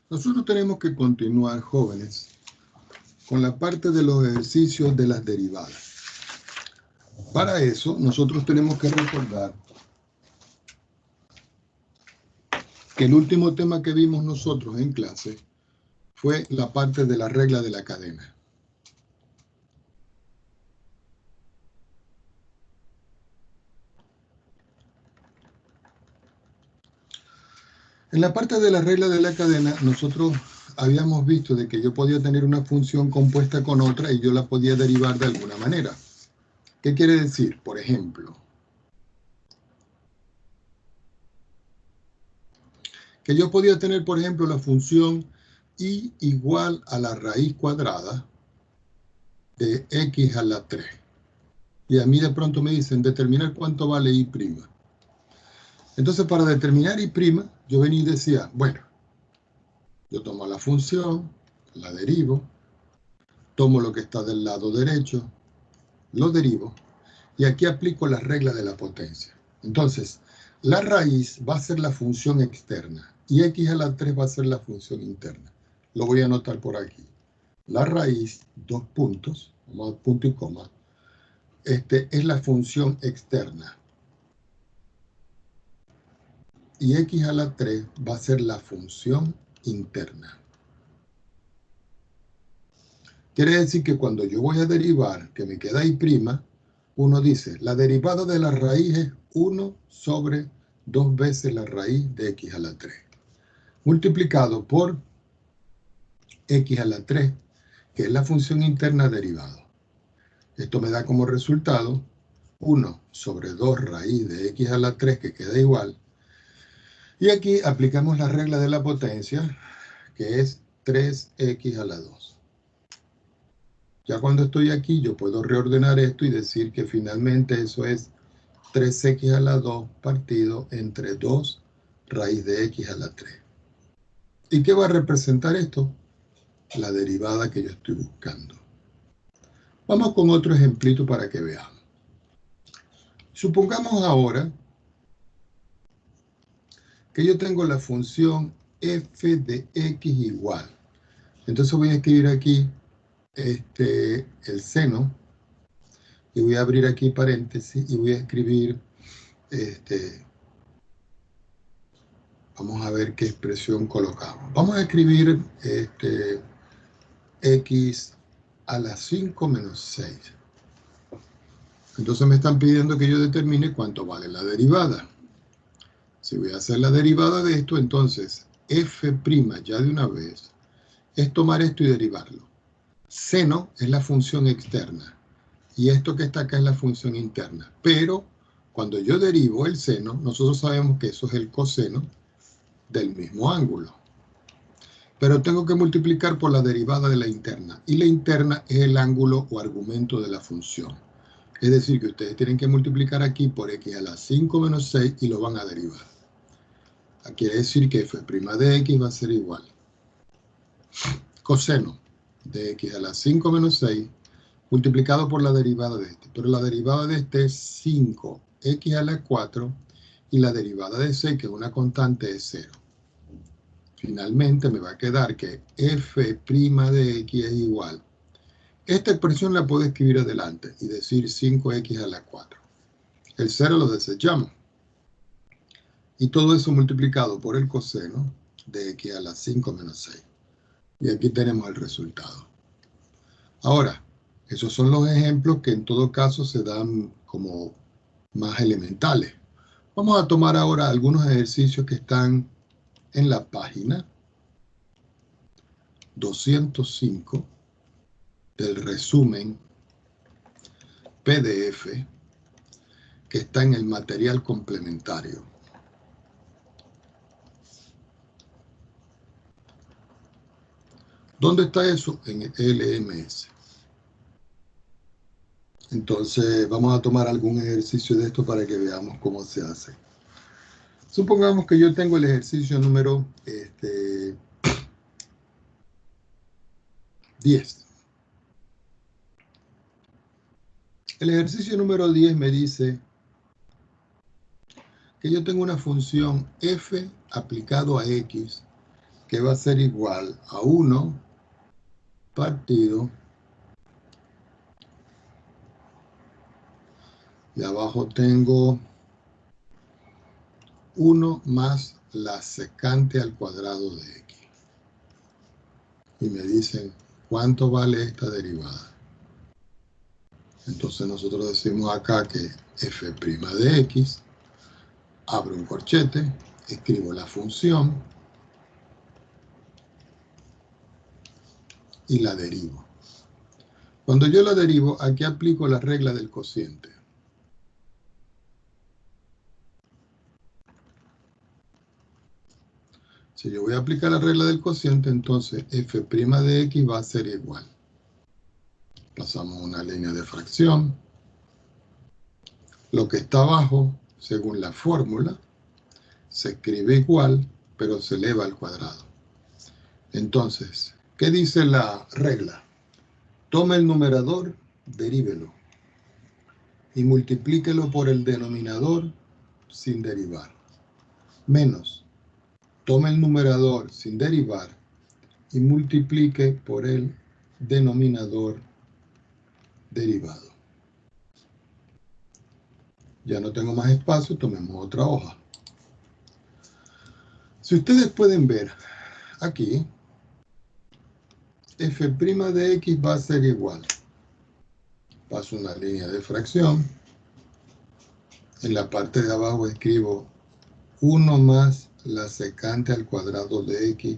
Nosotros tenemos que continuar, jóvenes, con la parte de los ejercicios de las derivadas. Para eso, nosotros tenemos que recordar que el último tema que vimos nosotros en clase fue la parte de la regla de la cadena. En la parte de la regla de la cadena, nosotros habíamos visto de que yo podía tener una función compuesta con otra y yo la podía derivar de alguna manera. ¿Qué quiere decir? Por ejemplo, que yo podía tener, por ejemplo, la función y igual a la raíz cuadrada de x a la 3. Y a mí de pronto me dicen determinar cuánto vale y'. Entonces, para determinar y', yo venía y decía, bueno, yo tomo la función, la derivo, tomo lo que está del lado derecho, lo derivo, y aquí aplico la regla de la potencia. Entonces, la raíz va a ser la función externa, y x a la 3 va a ser la función interna. Lo voy a anotar por aquí. La raíz, 2 puntos, vamos a punto y coma, es la función externa. Y x a la 3 va a ser la función interna. Quiere decir que cuando yo voy a derivar, que me queda y', uno dice, la derivada de la raíz es 1 sobre 2 veces la raíz de x a la 3, multiplicado por x a la 3, que es la función interna derivado. Esto me da como resultado 1 sobre 2 raíz de x a la 3, que queda igual. Y aquí aplicamos la regla de la potencia, que es 3x a la 2. Ya cuando estoy aquí, yo puedo reordenar esto y decir que finalmente eso es 3x a la 2 partido entre 2 raíz de x a la 3. ¿Y qué va a representar esto? La derivada que yo estoy buscando. Vamos con otro ejemplito para que veamos. Supongamos ahora que yo tengo la función f de x igual. Entonces voy a escribir aquí el seno, y voy a abrir aquí paréntesis y voy a escribir vamos a ver qué expresión colocamos. Vamos a escribir x a la 5 menos 6. Entonces me están pidiendo que yo determine cuánto vale la derivada. Si voy a hacer la derivada de esto, entonces f' ya de una vez es tomar esto y derivarlo. Seno es la función externa y esto que está acá es la función interna. Pero cuando yo derivo el seno, nosotros sabemos que eso es el coseno del mismo ángulo. Pero tengo que multiplicar por la derivada de la interna. Y la interna es el ángulo o argumento de la función. Es decir, que ustedes tienen que multiplicar aquí por x a la 5 menos 6 y lo van a derivar. Quiere decir que f' de x va a ser igual. Coseno de x a la 5 menos 6 multiplicado por la derivada de este. Pero la derivada de este es 5x a la 4 y la derivada de 6, que es una constante, es 0. Finalmente me va a quedar que f' de x es igual. Esta expresión la puedo escribir adelante y decir 5x a la 4. El 0 lo desechamos. Y todo eso multiplicado por el coseno de x a la 5 menos 6. Y aquí tenemos el resultado. Ahora, esos son los ejemplos que en todo caso se dan como más elementales. Vamos a tomar ahora algunos ejercicios que están en la página 205 del resumen PDF que está en el material complementario. ¿Dónde está eso? En el LMS. Entonces vamos a tomar algún ejercicio de esto para que veamos cómo se hace. Supongamos que yo tengo el ejercicio número 10. El ejercicio número 10 me dice que yo tengo una función f aplicado a x que va a ser igual a 1 partido, y abajo tengo 1 más la secante al cuadrado de x. Y me dicen, ¿cuánto vale esta derivada? Entonces nosotros decimos acá que f' de x, abro un corchete, escribo la función y la derivo. Cuando yo la derivo, aquí aplico la regla del cociente. Si yo voy a aplicar la regla del cociente, entonces f' de x va a ser igual. Pasamos una línea de fracción. Lo que está abajo, según la fórmula, se escribe igual, pero se eleva al cuadrado. Entonces, ¿qué dice la regla? Toma el numerador, derívelo. Y multiplíquelo por el denominador sin derivar. Menos, toma el numerador sin derivar y multiplique por el denominador derivado. Ya no tengo más espacio, tomemos otra hoja. Si ustedes pueden ver aquí, f' de x va a ser igual. Paso una línea de fracción. En la parte de abajo escribo 1 más la secante al cuadrado de x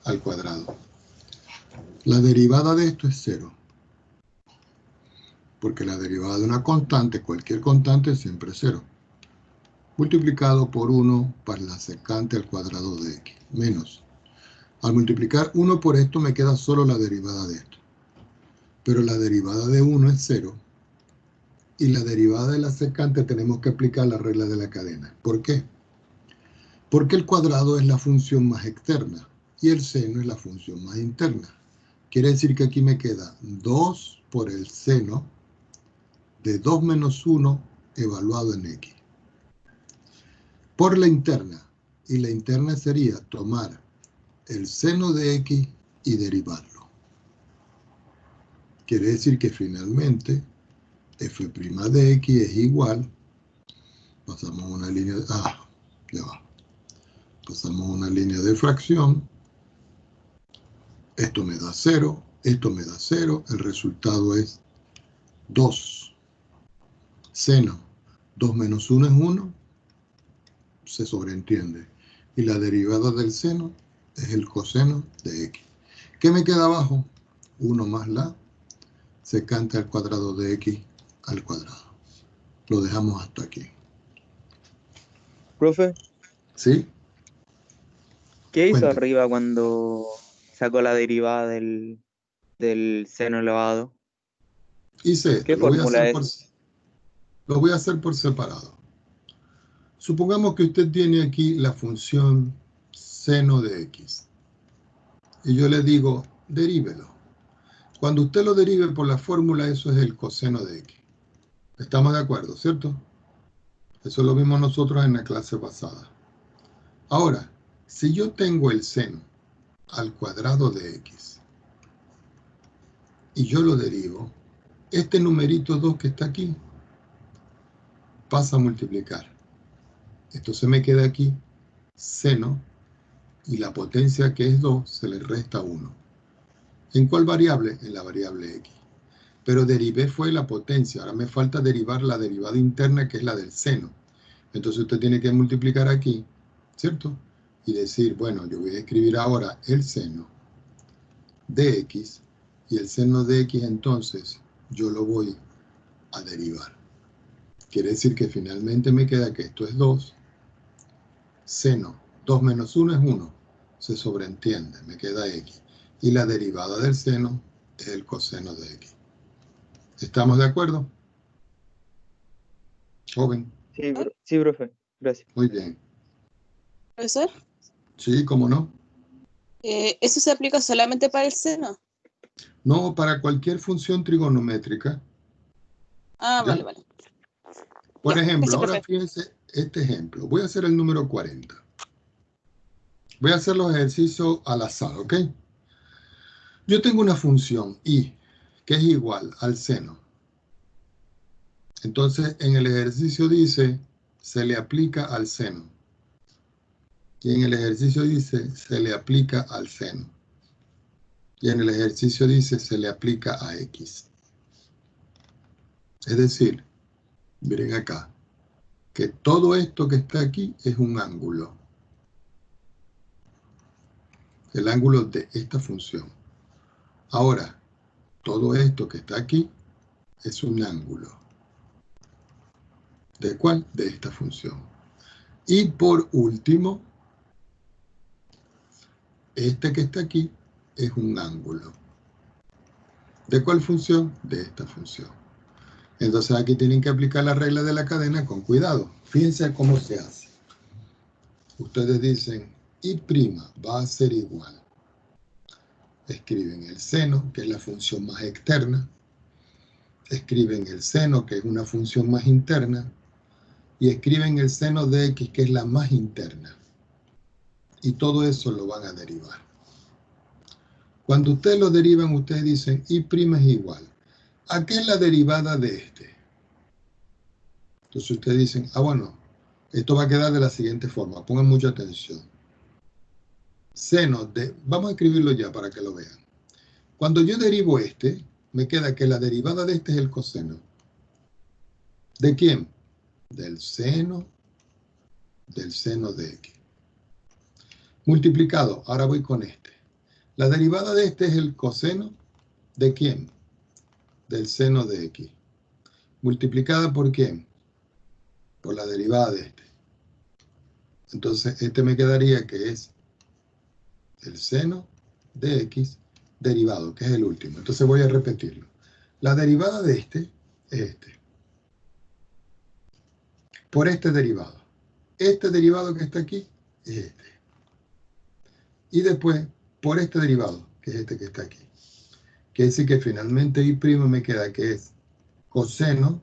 al cuadrado. La derivada de esto es 0. Porque la derivada de una constante, cualquier constante, siempre es 0. Multiplicado por 1 para la secante al cuadrado de x. Menos. Al multiplicar 1 por esto me queda solo la derivada de esto. Pero la derivada de 1 es 0. Y la derivada de la secante tenemos que aplicar la regla de la cadena. ¿Por qué? Porque el cuadrado es la función más externa y el seno es la función más interna. Quiere decir que aquí me queda 2 por el seno de 2 menos 1 evaluado en x. Por la interna. Y la interna sería tomar el seno de x y derivarlo. Quiere decir que finalmente f' de x es igual. Pasamos una línea de... ya va. Pasamos una línea de fracción. Esto me da 0. Esto me da 0. El resultado es 2. Seno. 2 menos 1 es 1. Se sobreentiende. Y la derivada del seno es el coseno de x. ¿Qué me queda abajo? 1 más la secante al cuadrado de x al cuadrado. Lo dejamos hasta aquí. Profe, ¿Sí? ¿qué hizo Cuéntame. arriba cuando sacó la derivada del seno elevado? Hice esto. ¿Qué fórmula es? Lo voy a hacer por separado. Supongamos que usted tiene aquí la función seno de x. Y yo le digo, derívelo. Cuando usted lo derive por la fórmula, eso es el coseno de x. ¿Estamos de acuerdo, cierto? Eso lo vimos nosotros en la clase pasada. Ahora, si yo tengo el seno al cuadrado de x y yo lo derivo, este numerito 2 que está aquí pasa a multiplicar. Esto se me queda aquí, seno, y la potencia que es 2 se le resta 1. ¿En cuál variable? En la variable x. Pero derivé fue la potencia, ahora me falta derivar la derivada interna que es la del seno. Entonces usted tiene que multiplicar aquí, ¿cierto? Y decir, bueno, yo voy a escribir ahora el seno de x, y el seno de x entonces yo lo voy a derivar. Quiere decir que finalmente me queda que esto es 2, seno, 2 menos 1 es 1, se sobreentiende, me queda x. Y la derivada del seno es el coseno de x. ¿Estamos de acuerdo? Joven. Sí, profe, gracias. Muy bien. Profesor, Sí, ¿cómo no? ¿eso se aplica solamente para el seno? No, para cualquier función trigonométrica. Ah, ¿Ya? vale. Por Ya, ejemplo, gracias, ahora profe. fíjense este ejemplo. Voy a hacer el número 40. Voy a hacer los ejercicios al azar, ¿ok? Yo tengo una función y que es igual al seno. Entonces, en el ejercicio dice, se le aplica al seno. Y en el ejercicio dice, se le aplica al seno. Y en el ejercicio dice, se le aplica a X. Es decir, miren acá, que todo esto que está aquí es un ángulo. El ángulo de esta función. Ahora, todo esto que está aquí es un ángulo. ¿De cuál? De esta función. Y por último, este que está aquí es un ángulo. ¿De cuál función? De esta función. Entonces aquí tienen que aplicar la regla de la cadena con cuidado. Fíjense cómo se hace. Ustedes dicen, y' va a ser igual. Escriben el seno, que es la función más externa. Escriben el seno, que es una función más interna. Y escriben el seno de x, que es la más interna. Y todo eso lo van a derivar. Cuando ustedes lo derivan, ustedes dicen, y' es igual. ¿A qué es la derivada de este? Entonces ustedes dicen, bueno, esto va a quedar de la siguiente forma. Pongan mucha atención. Seno de, vamos a escribirlo ya para que lo vean. Cuando yo derivo este, me queda que la derivada de este es el coseno. ¿De quién? Del seno de x. Multiplicado, ahora voy con este. La derivada de este es el coseno ¿de quién? Del seno de x. Multiplicada por quién? Por la derivada de este. Entonces, este me quedaría que es el seno de x derivado, que es el último. Entonces voy a repetirlo. La derivada de este es este. Por este derivado. Este derivado que está aquí es este. Y después, por este derivado, que es este que está aquí. Quiere decir que finalmente y' me queda que es coseno.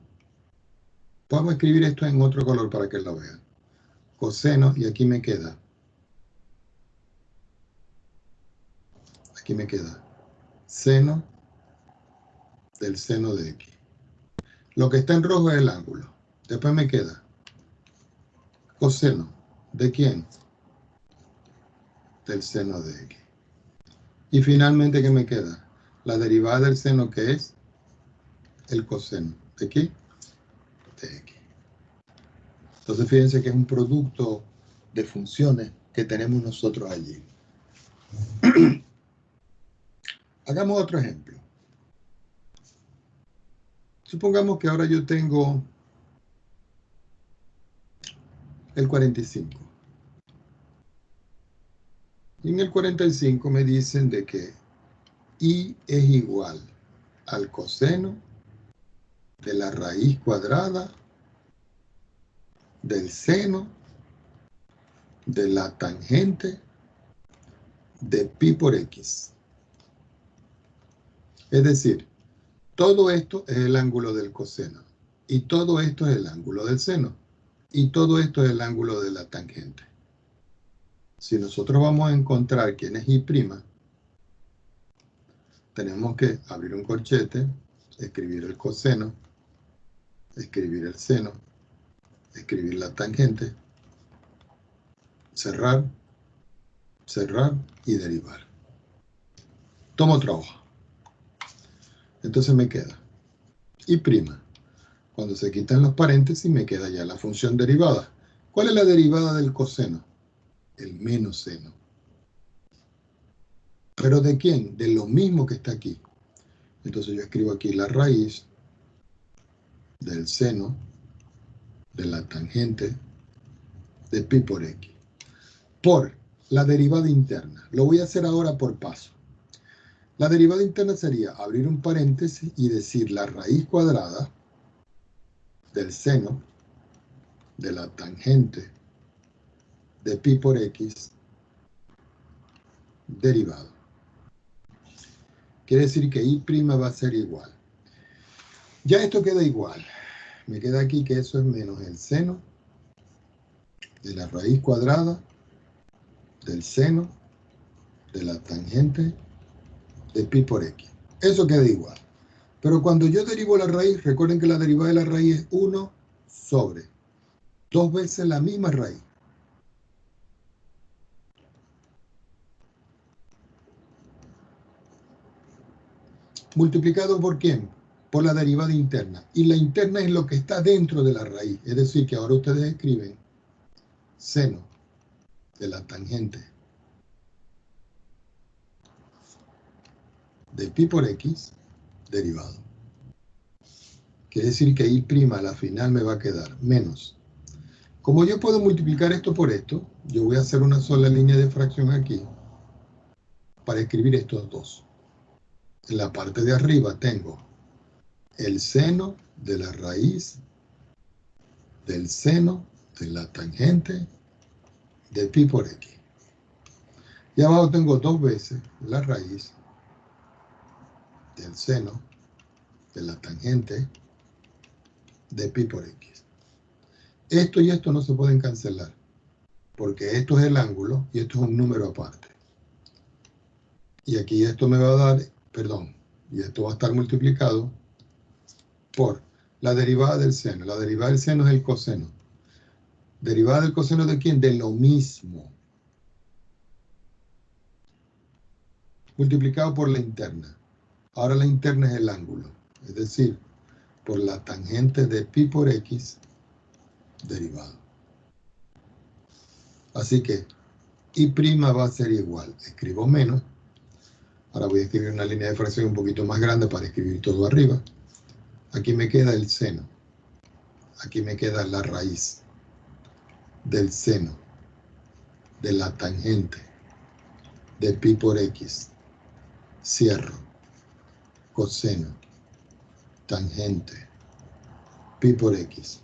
Podemos escribir esto en otro color para que lo vean. Coseno, y aquí me queda seno del seno de x. Lo que está en rojo es el ángulo. Después me queda coseno. ¿De quién? Del seno de x. Y finalmente, ¿qué me queda? La derivada del seno, que es el coseno. ¿De qué? De x. Entonces, fíjense que es un producto de funciones que tenemos nosotros allí. Hagamos otro ejemplo. Supongamos que ahora yo tengo el 45. Y en el 45 me dicen de que y es igual al coseno de la raíz cuadrada del seno de la tangente de pi por x. Es decir, todo esto es el ángulo del coseno. Y todo esto es el ángulo del seno. Y todo esto es el ángulo de la tangente. Si nosotros vamos a encontrar quién es y', tenemos que abrir un corchete, escribir el coseno, escribir el seno, escribir la tangente, cerrar, cerrar y derivar. Tomo otra hoja. Entonces me queda y'. Cuando se quitan los paréntesis me queda ya la función derivada. ¿Cuál es la derivada del coseno? El menos seno. ¿Pero de quién? De lo mismo que está aquí. Entonces yo escribo aquí la raíz del seno de la tangente de pi por x. Por la derivada interna. Lo voy a hacer ahora por paso. La derivada interna sería abrir un paréntesis y decir la raíz cuadrada del seno de la tangente de pi por x derivado. Quiere decir que y' va a ser igual. Ya esto queda igual. Me queda aquí que eso es menos el seno de la raíz cuadrada del seno de la tangente de pi por x. Eso queda igual. Pero cuando yo derivo la raíz, recuerden que la derivada de la raíz es 1 sobre 2 veces la misma raíz. ¿Multiplicado por quién? Por la derivada interna. Y la interna es lo que está dentro de la raíz. Es decir, que ahora ustedes escriben seno de la tangente de pi por x derivado. Quiere decir que y' a la final me va a quedar menos. Como yo puedo multiplicar esto por esto, yo voy a hacer una sola línea de fracción aquí para escribir estos dos. En la parte de arriba tengo el seno de la raíz del seno de la tangente de pi por x. Y abajo tengo 2 veces la raíz del seno de la tangente de pi por x. Esto y esto no se pueden cancelar, porque esto es el ángulo y esto es un número aparte. Y aquí esto me va a dar, perdón, y esto va a estar multiplicado por la derivada del seno. La derivada del seno es el coseno. ¿Derivada del coseno de quién? De lo mismo. Multiplicado por la interna. Ahora la interna es el ángulo, es decir, por la tangente de pi por x derivado. Así que y' va a ser igual. Escribo menos. Ahora voy a escribir una línea de fracción un poquito más grande para escribir todo arriba. Aquí me queda el seno. Aquí me queda la raíz del seno de la tangente de pi por x. Cierro. Coseno. Tangente. Pi por x.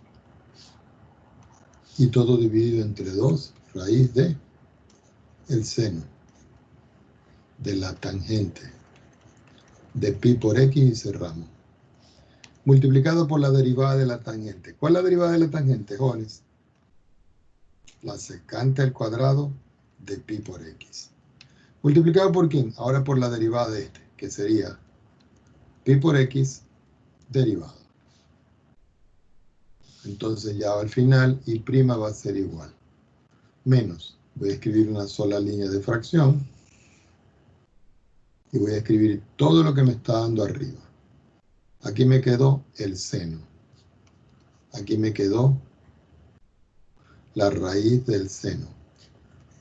Y todo dividido entre 2, raíz de el seno de la tangente de pi por x y cerramos. Multiplicado por la derivada de la tangente. ¿Cuál es la derivada de la tangente, jóvenes? La secante al cuadrado de pi por x. ¿Multiplicado por quién? Ahora por la derivada de este, que sería pi por x derivado. Entonces ya al final y' va a ser igual. Menos. Voy a escribir una sola línea de fracción. Y voy a escribir todo lo que me está dando arriba. Aquí me quedó el seno. Aquí me quedó la raíz del seno.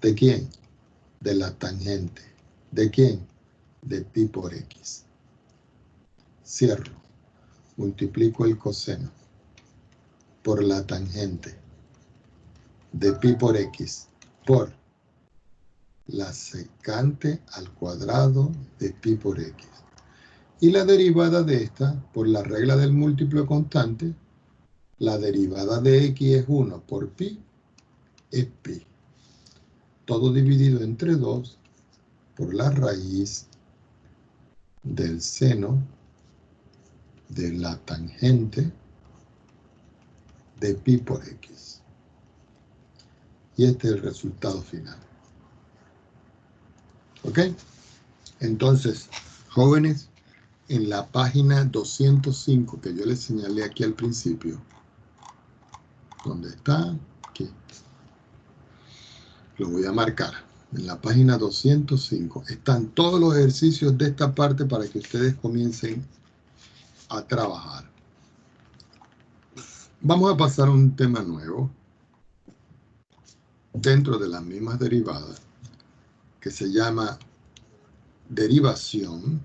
¿De quién? De la tangente. ¿De quién? De pi por x. Cierro. Multiplico el coseno por la tangente de pi por x por la secante al cuadrado de pi por x. Y la derivada de esta, por la regla del múltiplo constante, la derivada de x es 1 por pi, es pi. Todo dividido entre 2 por la raíz del seno de la tangente de pi por x. Y este es el resultado final. ¿Ok? Entonces, jóvenes, en la página 205 que yo les señalé aquí al principio, ¿dónde está? Aquí. Lo voy a marcar. En la página 205 están todos los ejercicios de esta parte para que ustedes comiencen a trabajar. Vamos a pasar a un tema nuevo dentro de las mismas derivadas que se llama derivación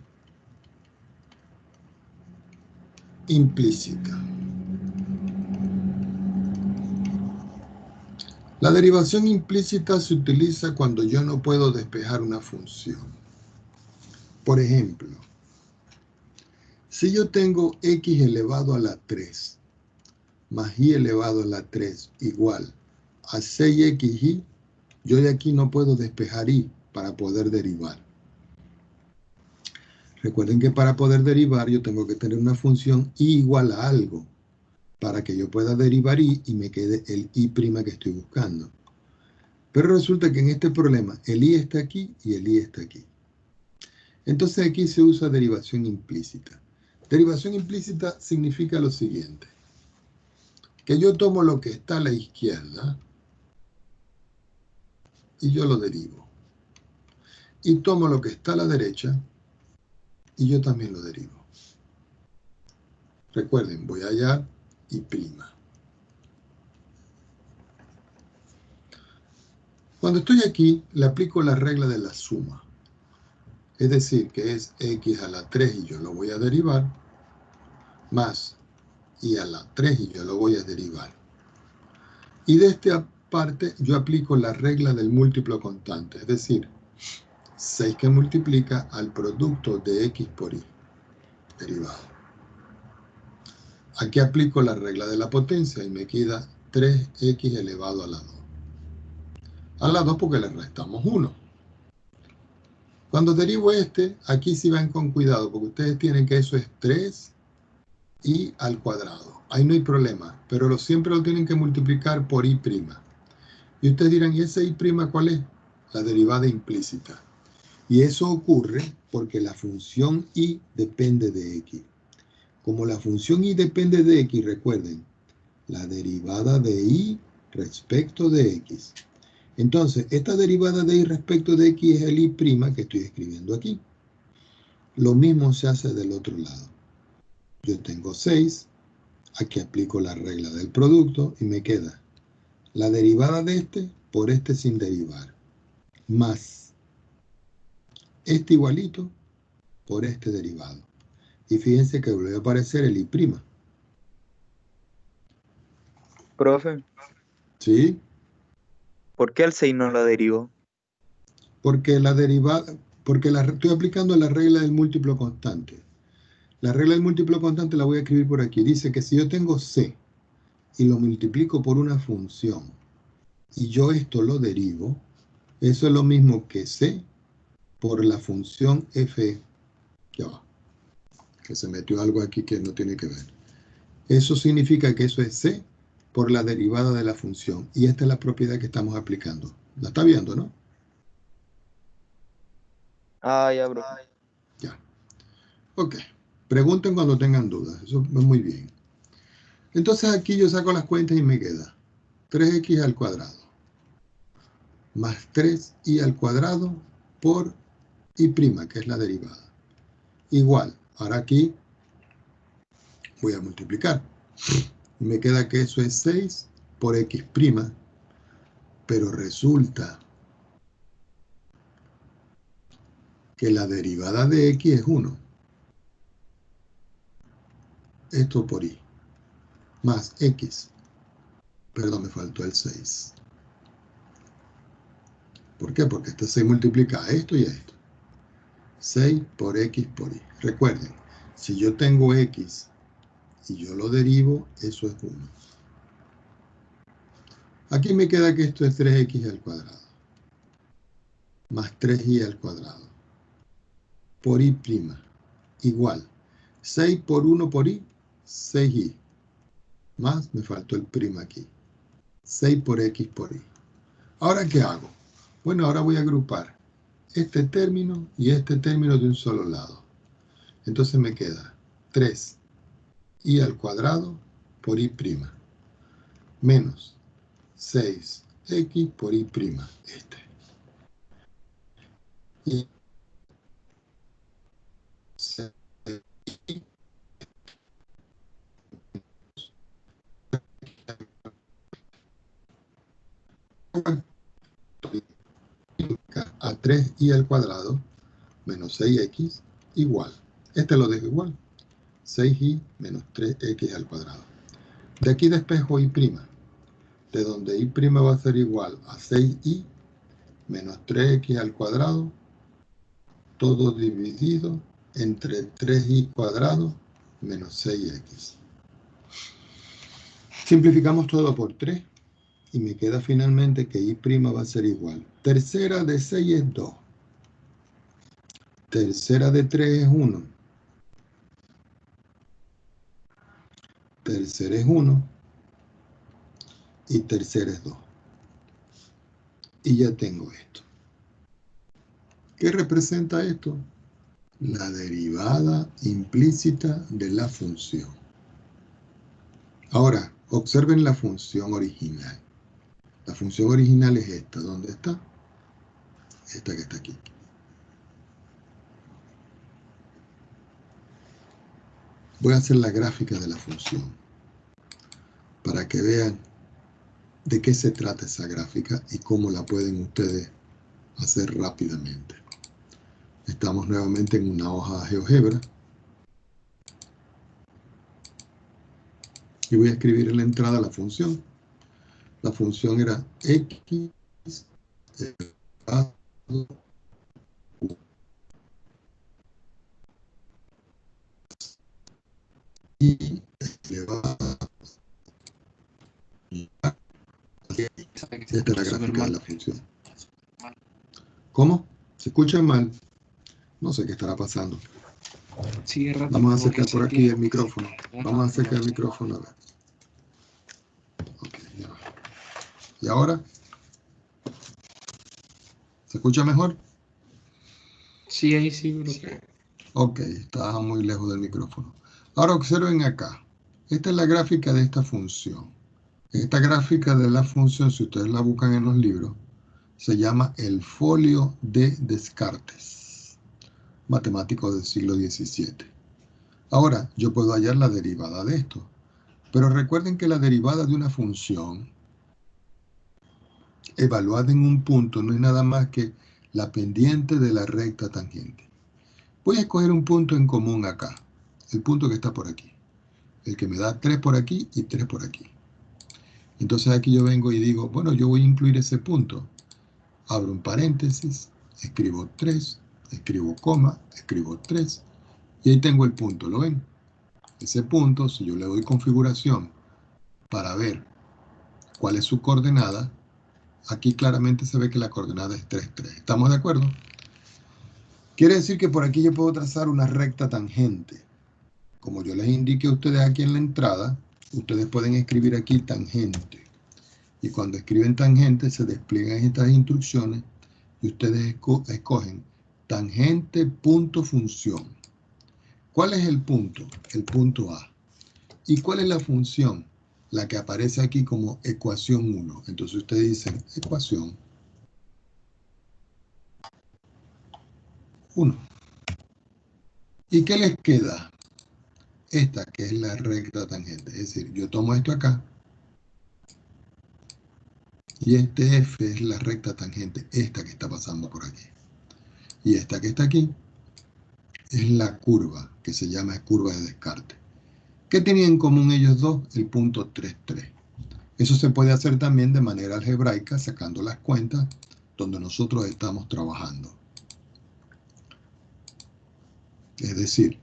implícita. La derivación implícita se utiliza cuando yo no puedo despejar una función. Por ejemplo, si yo tengo x elevado a la 3 más y elevado a la 3 igual a 6xy, yo de aquí no puedo despejar y para poder derivar. Recuerden que para poder derivar yo tengo que tener una función y igual a algo para que yo pueda derivar y me quede el y' que estoy buscando. Pero resulta que en este problema el i está aquí y el i está aquí. Entonces aquí se usa derivación implícita. Derivación implícita significa lo siguiente. Que yo tomo lo que está a la izquierda y yo lo derivo. Y tomo lo que está a la derecha y yo también lo derivo. Recuerden, voy a hallar y prima. Cuando estoy aquí, le aplico la regla de la suma. Es decir, que es x a la 3 y yo lo voy a derivar, más y a la 3 y yo lo voy a derivar. Y de esta parte yo aplico la regla del múltiplo constante, es decir, 6 que multiplica al producto de x por y, derivado. Aquí aplico la regla de la potencia y me queda 3x elevado a la 2. A la 2 porque le restamos 1. Cuando derivo este, aquí sí van con cuidado, porque ustedes tienen que eso es 3y al cuadrado. Ahí no hay problema, pero siempre lo tienen que multiplicar por y'. Y ustedes dirán, ¿y ese y' cuál es? La derivada implícita. Y eso ocurre porque la función y depende de x. Como la función y depende de x, recuerden, la derivada de y respecto de x. Entonces, esta derivada de y respecto de x es el y' que estoy escribiendo aquí. Lo mismo se hace del otro lado. Yo tengo 6, aquí aplico la regla del producto y me queda la derivada de este por este sin derivar, más este igualito por este derivado. Y fíjense que vuelve a aparecer el y'. Profe, ¿Sí? ¿por qué el 6 no lo derivó? Porque la derivada, estoy aplicando la regla del múltiplo constante. La regla del múltiplo constante la voy a escribir por aquí. Dice que si yo tengo c y lo multiplico por una función y yo esto lo derivo, eso es lo mismo que c por la función f. Ya va, que se metió algo aquí que no tiene que ver. Eso significa que eso es c por la derivada de la función. Y esta es la propiedad que estamos aplicando. ¿La está viendo, no? Ah, ya, profe. Ya. Ok. Pregunten cuando tengan dudas. Eso es muy bien. Entonces aquí yo saco las cuentas y me queda 3x al cuadrado más 3y al cuadrado por y', que es la derivada. Igual, ahora aquí voy a multiplicar. Y me queda que eso es 6 por x', pero resulta que la derivada de x es 1. Esto por y, más x. Perdón, me faltó el 6. ¿Por qué? Porque este 6 multiplica a esto y a esto. 6 por x por y. Recuerden, si yo tengo x y yo lo derivo, eso es 1. Aquí me queda que esto es 3x al cuadrado, más 3y al cuadrado, por y', igual. 6 por 1 por y, 6y, más me faltó el prima aquí. 6 por x por y. ¿Ahora qué hago? Bueno, ahora voy a agrupar este término y este término de un solo lado. Entonces me queda 3y al cuadrado por y', menos 6x por y', este. Y 6 a 3y al cuadrado menos 6x igual. Este lo dejo igual. 6y menos 3x al cuadrado. De aquí despejo y', de donde y' va a ser igual a 6y menos 3x al cuadrado, todo dividido entre 3y cuadrado menos 6x. Simplificamos todo por 3 y me queda finalmente que y' va a ser igual. Tercera de 6 es 2. Tercera de 3 es 1. Tercera es 1. Y tercera es 2. y ya tengo esto. ¿Qué representa esto? La derivada implícita de la función. Ahora, observen la función original. La función original es esta. ¿Dónde está? Esta que está aquí. Voy a hacer la gráfica de la función para que vean de qué se trata esa gráfica y cómo la pueden ustedes hacer rápidamente. Estamos nuevamente en una hoja de GeoGebra y voy a escribir en la entrada la función. La función era x elevado y elevado. Esta es la gráfica de la función. ¿Cómo? ¿Se escucha mal? No sé qué estará pasando. Vamos a acercar por aquí el micrófono. Vamos a acercar el micrófono. A ver. Ok, ya va. ¿Y ahora? ¿Se escucha mejor? Sí, ahí sí, profe. Ok, estaba muy lejos del micrófono. Ahora observen acá. Esta es la gráfica de esta función. Esta gráfica de la función, si ustedes la buscan en los libros, se llama el folio de Descartes, matemático del siglo XVII. Ahora, yo puedo hallar la derivada de esto. Pero recuerden que la derivada de una función evaluada en un punto no es nada más que la pendiente de la recta tangente. Voy a escoger un punto en común acá, el punto que está por aquí, el que me da 3 por aquí y 3 por aquí. Entonces aquí yo vengo y digo, bueno, yo voy a incluir ese punto. Abro un paréntesis, escribo 3, escribo coma, escribo 3, y ahí tengo el punto, ¿lo ven? Ese punto, si yo le doy configuración para ver cuál es su coordenada, aquí claramente se ve que la coordenada es 3, 3. ¿Estamos de acuerdo? Quiere decir que por aquí yo puedo trazar una recta tangente. Como yo les indiqué a ustedes aquí en la entrada, ustedes pueden escribir aquí tangente. Y cuando escriben tangente se despliegan estas instrucciones y ustedes escogen tangente punto función. ¿Cuál es el punto? El punto A. ¿Y cuál es la función? La que aparece aquí como ecuación 1. Entonces ustedes dicen ecuación 1. ¿Y qué les queda? Esta que es la recta tangente. Es decir, yo tomo esto acá y este F es la recta tangente, esta que está pasando por aquí. Y esta que está aquí es la curva, que se llama curva de Descartes. ¿Qué tenían en común ellos dos? El punto 3, 3. Eso se puede hacer también de manera algebraica, sacando las cuentas donde nosotros estamos trabajando. Es decir,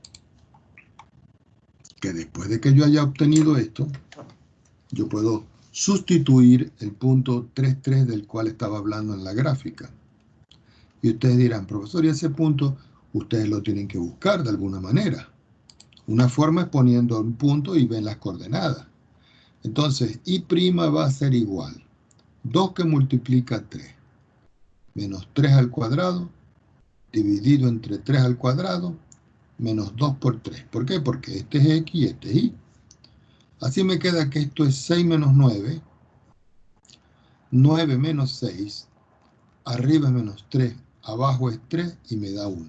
que después de que yo haya obtenido esto, yo puedo sustituir el punto 3, 3 del cual estaba hablando en la gráfica. Y ustedes dirán, profesor, y ese punto ustedes lo tienen que buscar de alguna manera. Una forma es poniendo un punto y ven las coordenadas. Entonces, y' va a ser igual 2 que multiplica 3 menos 3 al cuadrado dividido entre 3 al cuadrado menos 2 por 3. ¿Por qué? Porque este es x y este es y. Así me queda que esto es 6 menos 9, 9 menos 6, arriba es menos 3, abajo es 3 y me da 1.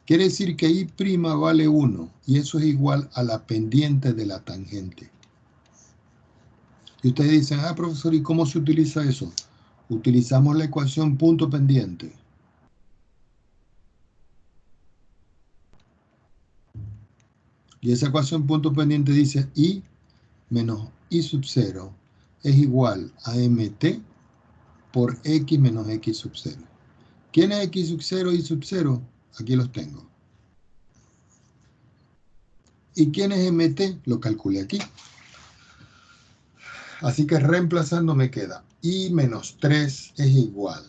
Quiere decir que y' vale 1 y eso es igual a la pendiente de la tangente. Y ustedes dicen, ah, profesor, ¿y cómo se utiliza eso? Utilizamos la ecuación punto pendiente. Y esa ecuación punto pendiente dice y menos y sub 0 es igual a mt por x menos x sub 0. ¿Quién es x sub 0 y sub 0? Aquí los tengo. ¿Y quién es mt? Lo calculé aquí. Así que reemplazando me queda y menos 3 es igual.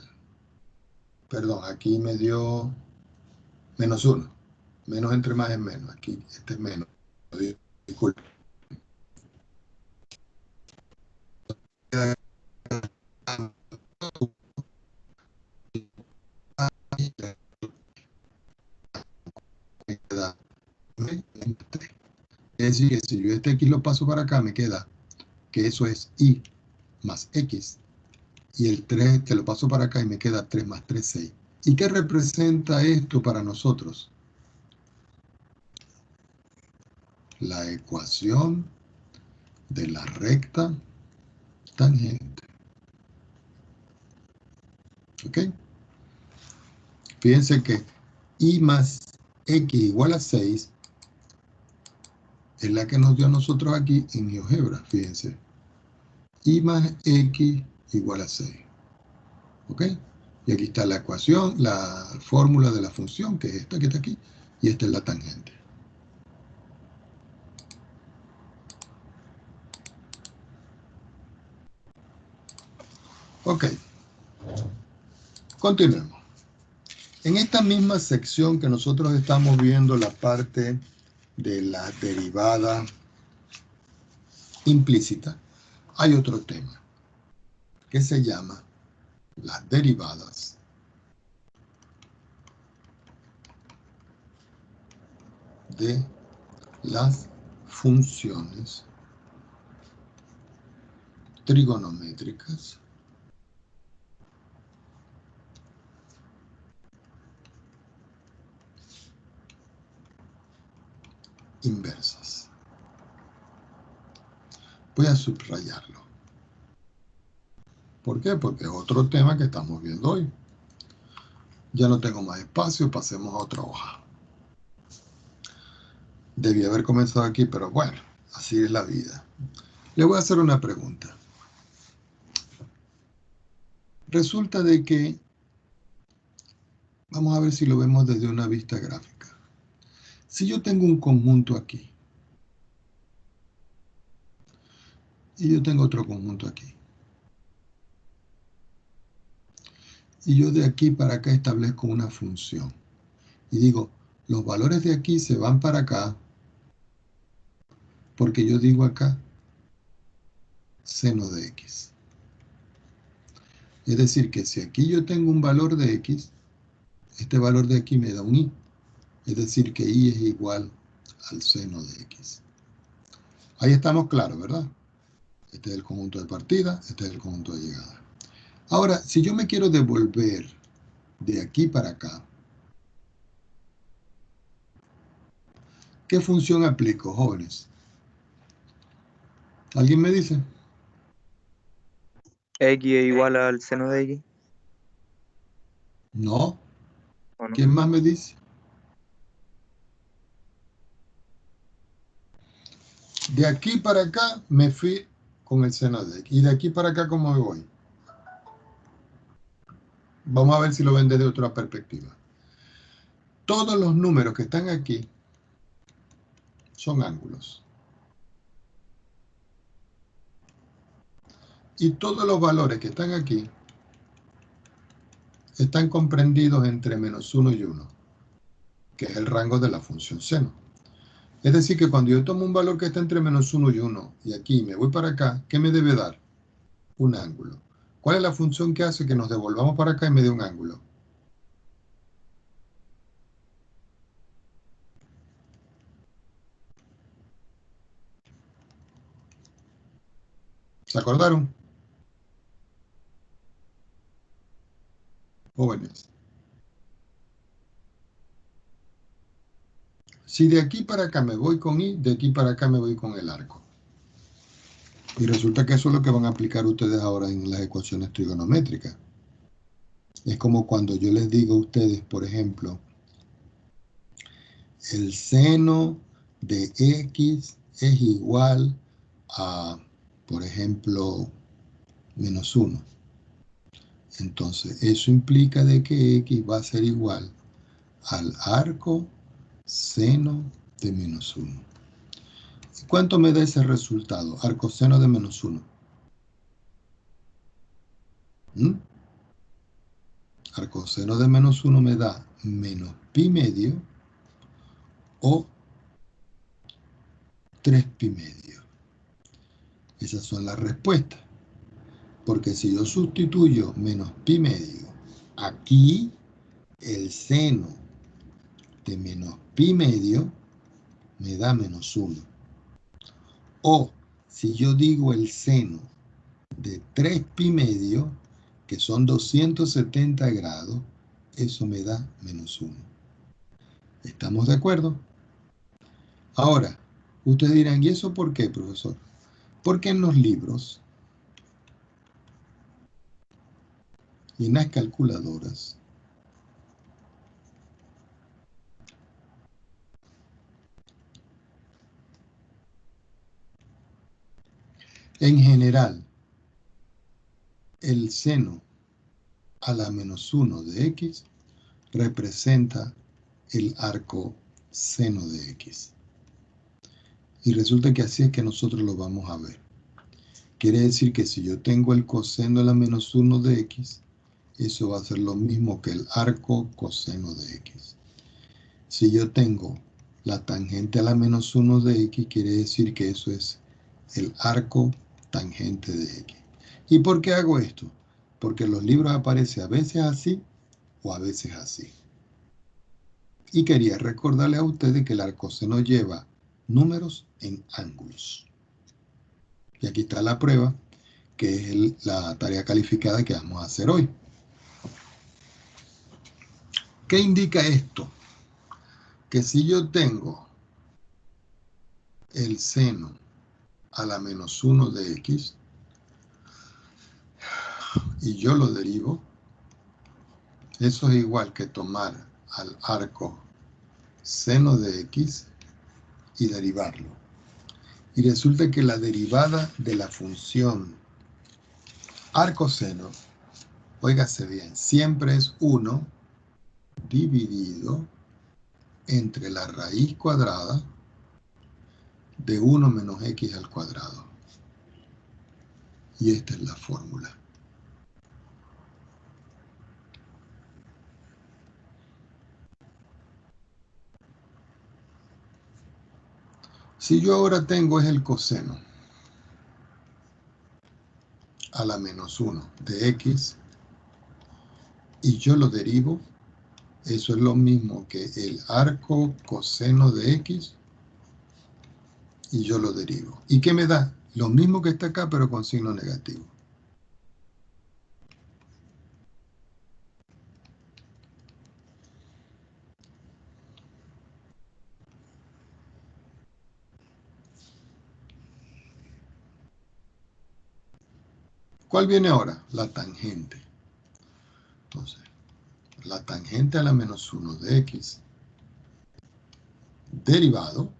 Perdón, aquí me dio menos 1. Menos entre más es menos. Aquí este es menos. Disculpe. Es decir, que si yo este x lo paso para acá, me queda que eso es y más x. Y el 3 que lo paso para acá y me queda 3 más 3, 6. ¿Y qué representa esto para nosotros? La ecuación de la recta tangente. ¿Ok? Fíjense que y más x igual a 6 es la que nos dio a nosotros aquí en GeoGebra. Fíjense. Y más x igual a 6. ¿Ok? Y aquí está la ecuación, la fórmula de la función, que es esta que está aquí, y esta es la tangente. Ok. Continuemos. En esta misma sección que nosotros estamos viendo la parte de la derivada implícita, hay otro tema que se llama las derivadas de las funciones trigonométricas inversas. Voy a subrayarlo. ¿Por qué? Porque es otro tema que estamos viendo hoy. Ya no tengo más espacio, pasemos a otra hoja. Debí haber comenzado aquí, pero bueno, así es la vida. Le voy a hacer una pregunta. Resulta de que, vamos a ver si lo vemos desde una vista gráfica. Si yo tengo un conjunto aquí, y yo tengo otro conjunto aquí, y yo de aquí para acá establezco una función, y digo, los valores de aquí se van para acá, porque yo digo acá, seno de x. Es decir, que si aquí yo tengo un valor de x, este valor de aquí me da un y. Es decir, que y es igual al seno de x. Ahí estamos claros, ¿verdad? Este es el conjunto de partida, este es el conjunto de llegada. Ahora, si yo me quiero devolver de aquí para acá, ¿qué función aplico, jóvenes? ¿Alguien me dice? X es igual al seno de X, No. ¿o no? ¿Quién más me dice? De aquí para acá me fui con el seno de x. Y de aquí para acá, ¿cómo me voy? Vamos a ver si lo ven desde otra perspectiva. Todos los números que están aquí son ángulos. Y todos los valores que están aquí están comprendidos entre -1 y 1, que es el rango de la función seno. Es decir, que cuando yo tomo un valor que está entre -1 y 1, y aquí me voy para acá, ¿qué me debe dar? Un ángulo. ¿Cuál es la función que hace que nos devolvamos para acá y me dé un ángulo? ¿Se acordaron? Jóvenes. Si de aquí para acá me voy con y, de aquí para acá me voy con el arco. Y resulta que eso es lo que van a aplicar ustedes ahora en las ecuaciones trigonométricas. Es como cuando yo les digo a ustedes, por ejemplo, el seno de x es igual a, por ejemplo, -1. Entonces, eso implica de que x va a ser igual al arco seno de -1. ¿Y cuánto me da ese resultado? Arcoseno de -1. Arcoseno de -1 me da menos pi medio o 3 pi medio. Esas son las respuestas. Porque si yo sustituyo menos pi medio aquí, el seno de menos pi medio me da -1. O si yo digo el seno de 3 pi medio, que son 270 grados, eso me da menos 1. ¿Estamos de acuerdo? Ahora, ustedes dirán, ¿y eso por qué, profesor? Porque en los libros y en las calculadoras en general el seno a la menos 1 de x representa el arco seno de x. Y resulta que así es que nosotros lo vamos a ver. Quiere decir que si yo tengo el coseno a la menos 1 de x, eso va a ser lo mismo que el arco coseno de x. Si yo tengo la tangente a la menos 1 de x, quiere decir que eso es el arco tangente de x. ¿Y por qué hago esto? Porque en los libros aparece a veces así o a veces así. Y quería recordarles a ustedes que el arcoseno lleva números en ángulos. Y aquí está la prueba, que es la tarea calificada que vamos a hacer hoy. ¿Qué indica esto? Que si yo tengo el seno a la menos 1 de x y yo lo derivo, eso es igual que tomar al arco seno de x y derivarlo. Y resulta que la derivada de la función arcoseno, óigase bien, siempre es 1 dividido entre la raíz cuadrada de 1 menos x al cuadrado. Y esta es la fórmula. Si yo ahora tengo es el coseno a la menos 1 de x y yo lo derivo, eso es lo mismo que el arco coseno de x y yo lo derivo. ¿Y qué me da? Lo mismo que está acá, pero con signo negativo. ¿Cuál viene ahora? La tangente. Entonces, la tangente a la menos 1 de x derivado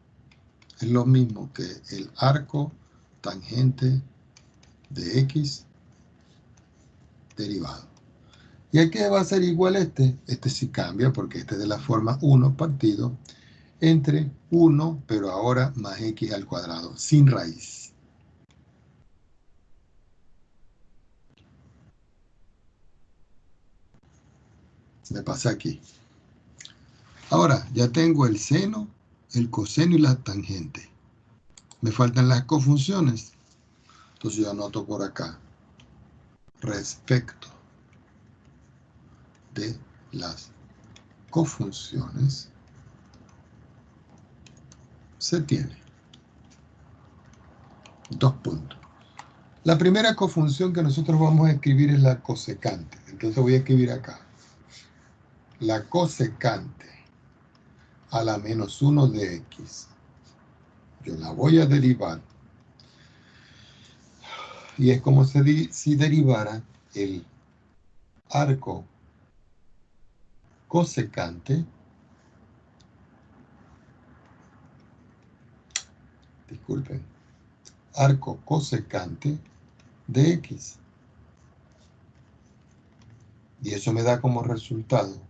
es lo mismo que el arco tangente de x derivado. ¿Y a qué va a ser igual este? Este sí cambia porque este es de la forma 1 partido entre 1, pero ahora más x al cuadrado, sin raíz. Me pasa aquí. Ahora, ya tengo el seno, el coseno y la tangente. Me faltan las cofunciones. Entonces yo anoto por acá. Respecto de las cofunciones, se tiene 2 puntos. La primera cofunción que nosotros vamos a escribir es la cosecante. Entonces voy a escribir acá. La cosecante a la menos 1 de x. Yo la voy a derivar. Y es como si derivara el arco cosecante, disculpen, arco cosecante de x. Y eso me da como resultado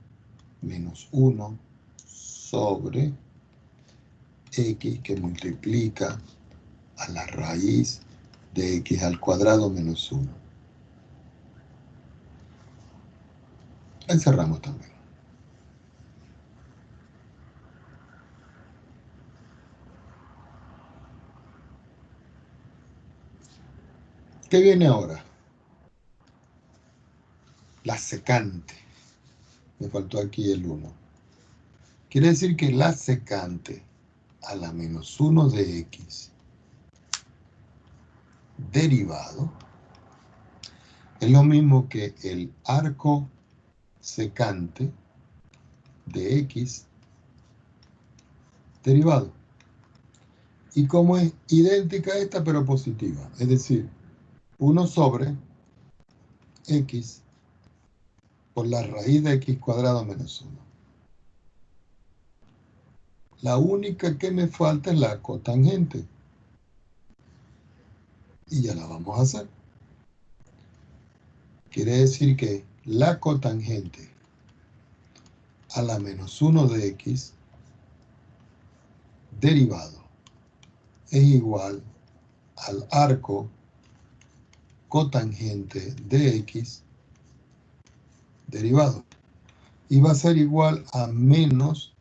menos 1 sobre x que multiplica a la raíz de x al cuadrado menos 1. Encerramos también. ¿Qué viene ahora? La secante. Me faltó aquí el 1. Quiere decir que la secante a la menos 1 de x derivado es lo mismo que el arco secante de X derivado. Y como es idéntica a esta, pero positiva. Es decir, 1 sobre X por la raíz de X cuadrado menos 1. La única que me falta es la cotangente. Y ya la vamos a hacer. Quiere decir que la cotangente a la menos 1 de X derivado es igual al arco cotangente de X derivado. Y va a ser igual a menos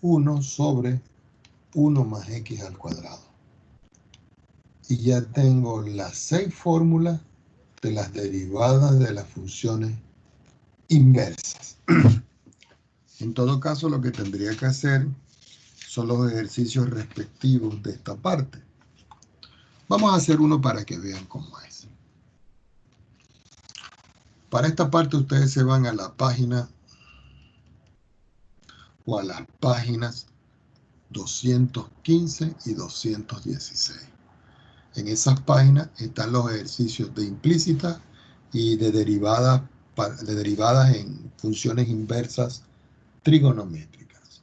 1 sobre 1 más X al cuadrado. Y ya tengo las 6 fórmulas de las derivadas de las funciones inversas. En todo caso, lo que tendría que hacer son los ejercicios respectivos de esta parte. Vamos a hacer uno para que vean cómo es. Para esta parte ustedes se van a la página o a las páginas 215 y 216. En esas páginas están los ejercicios de implícita y de derivadas en funciones inversas trigonométricas.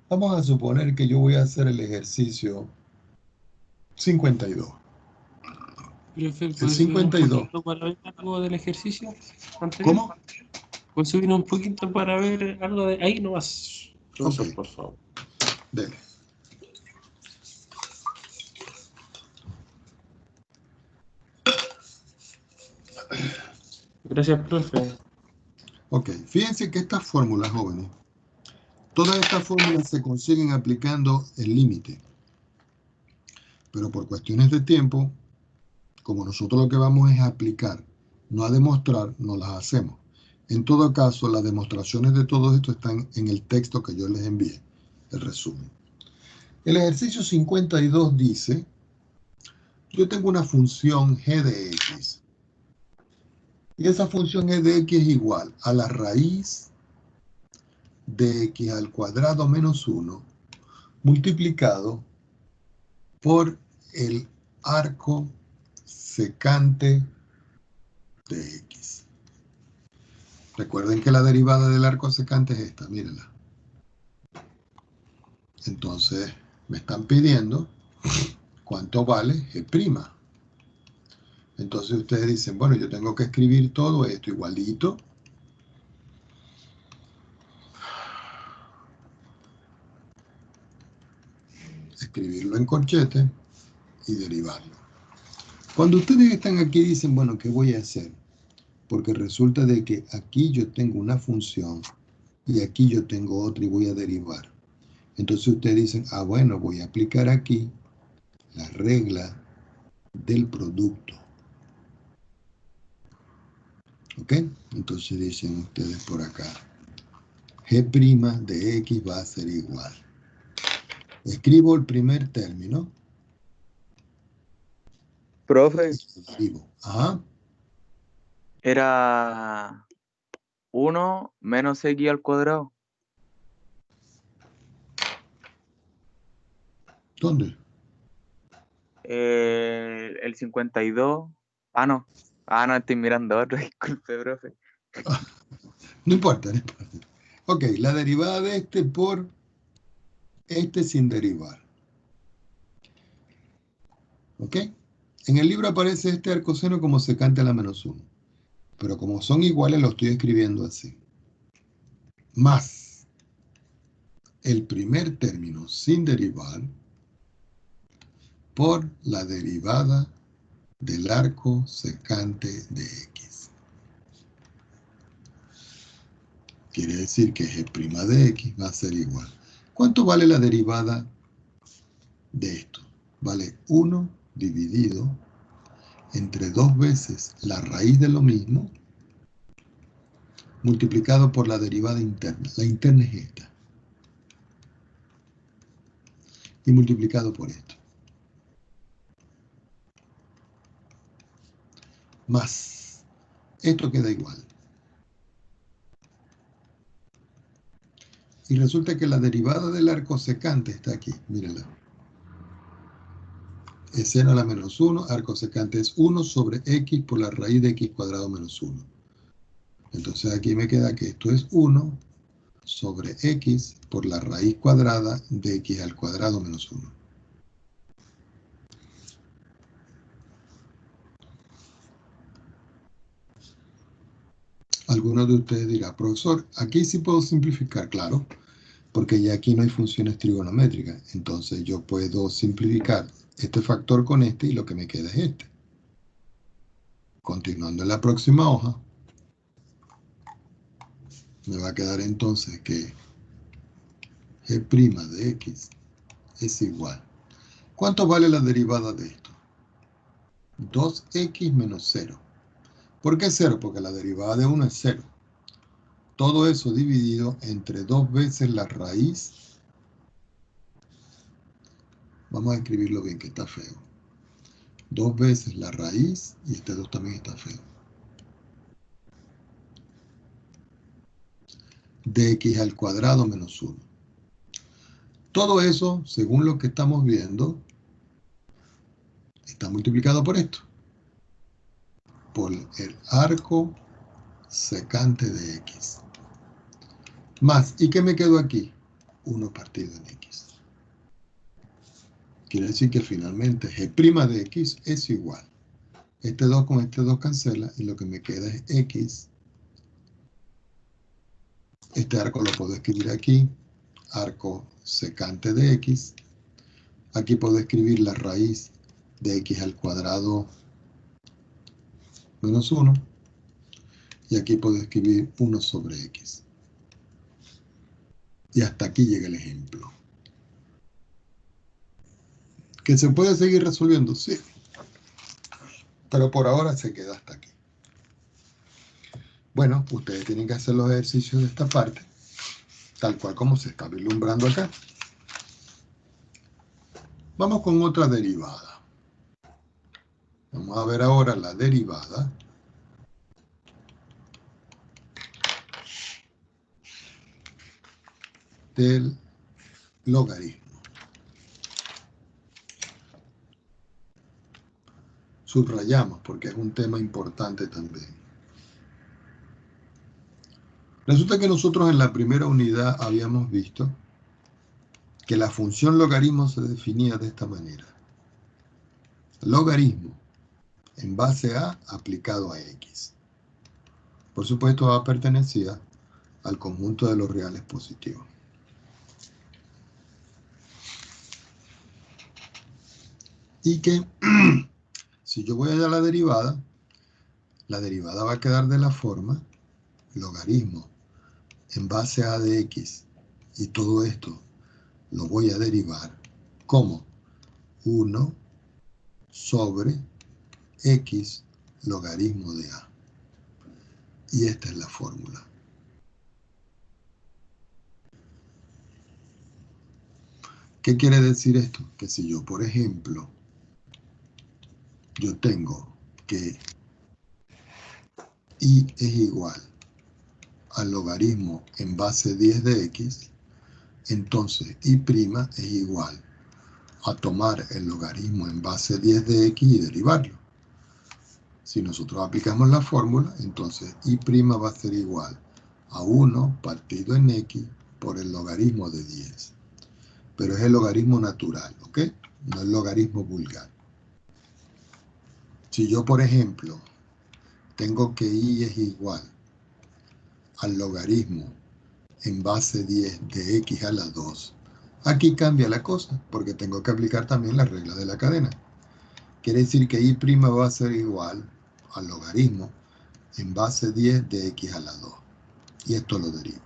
Vamos a suponer que yo voy a hacer el ejercicio 52. Profe, El ¿puedes subir un 52. poquito para ver algo del ejercicio anterior? ¿Cómo? ¿Puedes subir un poquito para ver algo de ahí nomás? Profesor, Ok. por favor. Dele. Gracias, profe. Ok, fíjense que estas fórmulas, jóvenes, todas estas fórmulas se consiguen aplicando el límite. Pero por cuestiones de tiempo, como nosotros lo que vamos es a aplicar, no a demostrar, no las hacemos. En todo caso, las demostraciones de todo esto están en el texto que yo les envié, el resumen. El ejercicio 52 dice, yo tengo una función g de x. Y esa función g de x es igual a la raíz de x al cuadrado menos 1 multiplicado por el arco secante de x. Recuerden que la derivada del arco secante es esta, mírenla. Entonces, me están pidiendo cuánto vale g'. Entonces ustedes dicen, bueno, yo tengo que escribir todo esto igualito. Escribirlo en corchete y derivarlo. Cuando ustedes están aquí dicen, bueno, ¿qué voy a hacer? Porque resulta de que aquí yo tengo una función y aquí yo tengo otra y voy a derivar. Entonces ustedes dicen, ah, bueno, voy a aplicar aquí la regla del producto. ¿Ok? Entonces dicen ustedes por acá, g' de x va a ser igual. Escribo el primer término. Profe, Escribo. Ajá. era 1 menos x al cuadrado. ¿Dónde? El 52. Ah, no. Ah, no, estoy mirando otro. Disculpe, profe. No importa, no importa. Ok, la derivada de este por este sin derivar. ¿Ok? En el libro aparece este arcoseno como secante a la menos 1. Pero como son iguales, lo estoy escribiendo así. Más el primer término sin derivar por la derivada del arco secante de x. Quiere decir que g' de x va a ser igual. ¿Cuánto vale la derivada de esto? Vale 1 dividido entre 2 veces la raíz de lo mismo multiplicado por la derivada interna. La interna es esta. Y multiplicado por esto. más. Esto queda igual. Y resulta que la derivada del arco secante está aquí, mírenla. Es seno a la menos 1, arco secante es 1 sobre x por la raíz de x cuadrado menos 1. Entonces aquí me queda que esto es 1 sobre x por la raíz cuadrada de x al cuadrado menos 1. Algunos de ustedes dirán, profesor, aquí sí puedo simplificar, claro, porque ya aquí no hay funciones trigonométricas. Entonces yo puedo simplificar este factor con este y lo que me queda es este. Continuando en la próxima hoja, me va a quedar entonces que g' de x es igual. ¿Cuánto vale la derivada de esto? 2x menos 0. ¿Por qué 0? Porque la derivada de 1 es 0. Todo eso dividido entre 2 veces la raíz. Vamos a escribirlo bien, que está feo. 2 veces la raíz, y este 2 también está feo, de x al cuadrado menos 1. Todo eso, según lo que estamos viendo, está multiplicado por esto. Por el arco secante de x. Más, ¿y qué me quedó aquí? 1 partido en x. Quiere decir que finalmente g' de x es igual. Este 2 con este 2 cancela y lo que me queda es x. Este arco lo puedo escribir aquí. Arco secante de x. Aquí puedo escribir la raíz de x al cuadrado menos 1. Y aquí puedo escribir 1 sobre x. Y hasta aquí llega el ejemplo. ¿Que se puede seguir resolviendo? Sí. Pero por ahora se queda hasta aquí. Bueno, ustedes tienen que hacer los ejercicios de esta parte, tal cual como se está vislumbrando acá. Vamos con otra derivada. Vamos a ver ahora la derivada del logaritmo. Subrayamos porque es un tema importante también. Resulta que nosotros en la primera unidad habíamos visto que la función logaritmo se definía de esta manera. Logaritmo en base a aplicado a x. Por supuesto, A pertenecía al conjunto de los reales positivos. Y que si yo voy a la derivada va a quedar de la forma logaritmo en base a de x, y todo esto lo voy a derivar como 1 sobre x logaritmo de a. Y esta es la fórmula. ¿Qué quiere decir esto? Que si yo, por ejemplo, yo tengo que y es igual al logaritmo en base 10 de x, entonces y' es igual a tomar el logaritmo en base 10 de x y derivarlo. Si nosotros aplicamos la fórmula, entonces y' va a ser igual a 1 partido en x por el logaritmo de 10. Pero es el logaritmo natural, ¿ok? No el logaritmo vulgar. Si yo, por ejemplo, tengo que y es igual al logaritmo en base 10 de x a la 2, aquí cambia la cosa, porque tengo que aplicar también la regla de la cadena. Quiere decir que y' va a ser igual al logaritmo en base 10 de x a la 2. Y esto lo derivo.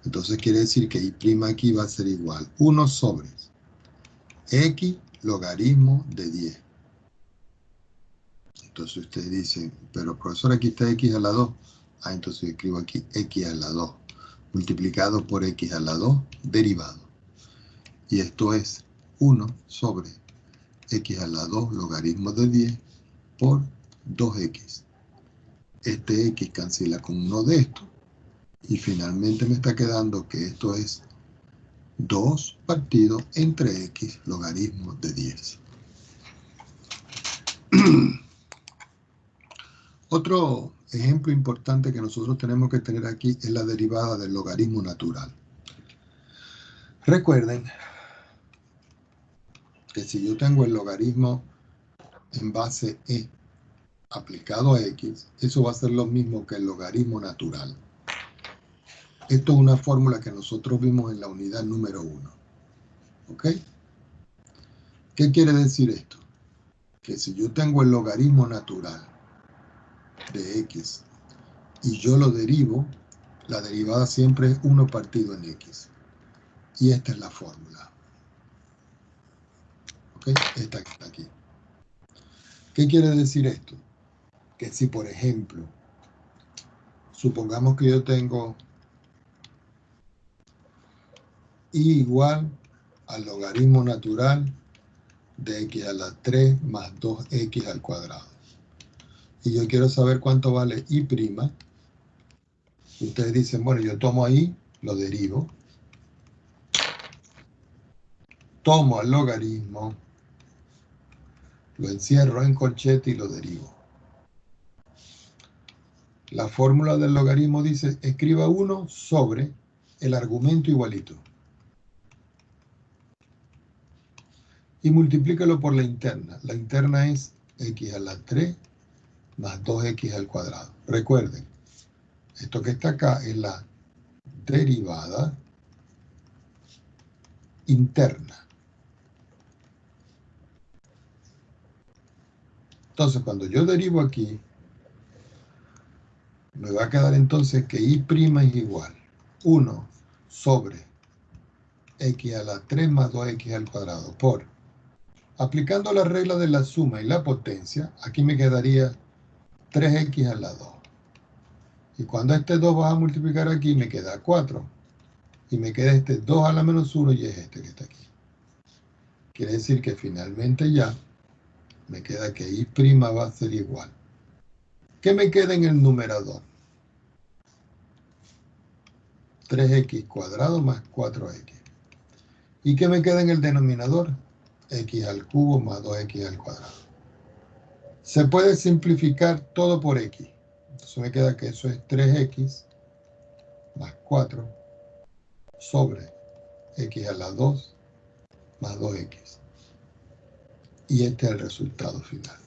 Entonces quiere decir que y' aquí va a ser igual 1 sobre x logaritmo de 10. Entonces ustedes dicen, pero profesor, aquí está x a la 2. Ah, entonces escribo aquí x a la 2 multiplicado por x a la 2 derivado. Y esto es 1 sobre x a la 2 logaritmo de 10 por 2x. Este x cancela con uno de estos. Y finalmente me está quedando que esto es 2 partido entre x logaritmo de 10. Otro ejemplo importante que nosotros tenemos que tener aquí es la derivada del logaritmo natural. Recuerden que si yo tengo el logaritmo en base e aplicado a x, eso va a ser lo mismo que el logaritmo natural. Esto es una fórmula que nosotros vimos en la unidad número 1. ¿Ok? ¿Qué quiere decir esto? Que si yo tengo el logaritmo natural de x y yo lo derivo, la derivada siempre es 1 partido en x. Y esta es la fórmula. ¿Ok? Esta que está aquí. ¿Qué quiere decir esto? Que si, por ejemplo, supongamos que yo tengo y igual al logaritmo natural de x a la 3 más 2x al cuadrado. Y yo quiero saber cuánto vale y'. Ustedes dicen, bueno, yo tomo ahí, lo derivo. Tomo el logaritmo, lo encierro en corchete y lo derivo. La fórmula del logaritmo dice, escriba 1 sobre el argumento igualito. Y multiplícalo por la interna. La interna es x a la 3 más 2x al cuadrado. Recuerden, esto que está acá es la derivada interna. Entonces, cuando yo derivo aquí, me va a quedar entonces que y' es igual 1 sobre x a la 3 más 2x al cuadrado por, aplicando la regla de la suma y la potencia, aquí me quedaría 3x a la 2. Y cuando este 2 va a multiplicar aquí, me queda 4. Y me queda este 2 a la menos 1 y es este que está aquí. Quiere decir que finalmente ya me queda que y' va a ser igual. ¿Qué me queda en el numerador? 3x cuadrado más 4x. ¿Y qué me queda en el denominador? X al cubo más 2x al cuadrado. Se puede simplificar todo por x. Entonces me queda que eso es 3x más 4 sobre x a la 2 más 2x. Y este es el resultado final.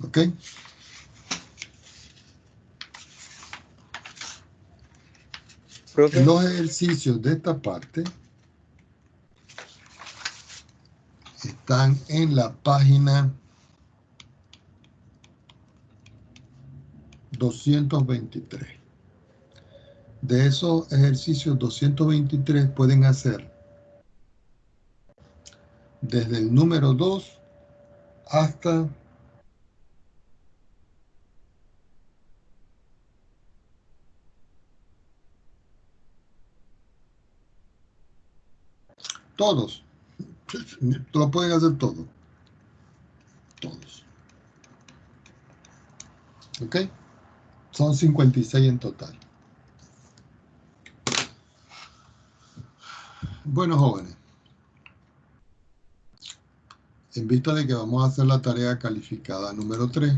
¿Ok? Profe, Los ejercicios de esta parte están en la página 223. De esos ejercicios 223 pueden hacer desde el número 2 hasta todos. Lo pueden hacer todos. Todos. ¿Ok? Son 56 en total. Bueno, jóvenes. En vista de que vamos a hacer la tarea calificada número 3,